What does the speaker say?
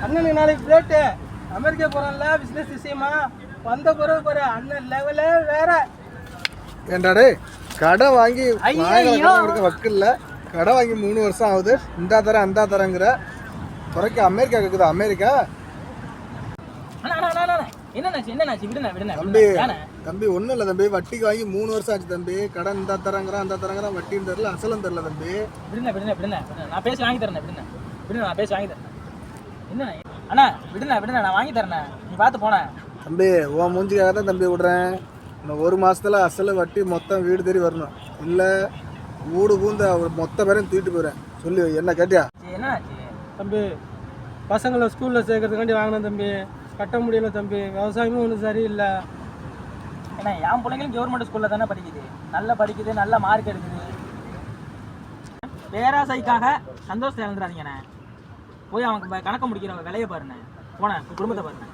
அண்ணனுக்கு நாளைக்கு flight America போகிறான்ல business விஷயமா வந்த பிறகு பாரு அண்ணன் லெவலே வேற. ஏண்டாடே கடை வாங்கி கொடுக்க வக்கில்ல, கடை வாங்கி 3 வருஷம் ஆகுது. இந்தா தரேன் அந்த தரேங்கிற துறைக்கு அமெரிக்கா கேட்குது. அமெரிக்கா தம்பி ஒன்றும் இல்லை தம்பி, வட்டிக்கு வாங்கி 3 வருஷம் ஆச்சு தம்பி. கடன் இந்த தரங்கிறான் அந்த தரங்கிறான், வட்டின்னு தெரில அசலும் தெரில தம்பி. நான் பேசி வாங்கி தரேன். நான் பேசி வாங்கி தரேன். என்ன அண்ணா விடுண்ணா நான் வாங்கி தரேண்ணே, நீ பார்த்து போனேன். தம்பி உன் மூஞ்சிக்காக தான் தம்பி விடுறேன். இன்னும் 1 மாதத்துல அசல் வட்டி மொத்தம் வீடு தேடி வரணும். இல்லை வீடு பூந்து அவர் மொத்த பேரையும் தூக்கிட்டு போயிடுறேன். சொல்லி என்ன கேட்டியா? என்ன ஆச்சு தம்பி? பசங்களை ஸ்கூலில் சேர்க்கறதுக்காண்டி வாங்கினேன் தம்பி, கட்ட முடியல தம்பி. விவசாயமும் ஒன்றும் சரியில்லை. ஏன்னா என் பிள்ளைங்களும் கவர்மெண்ட் ஸ்கூலில் தானே படிக்குது, நல்லா படிக்குது, நல்ல மார்க் எடுக்குது. பேராசைக்காக சந்தோஷத்தை இழந்துடாதீங்கண்ணே. போய் அவங்க கணக்க முடிக்கிறவங்க விலையை பாருண்ணே, போனேன் குடும்பத்தை பாருண்ணே.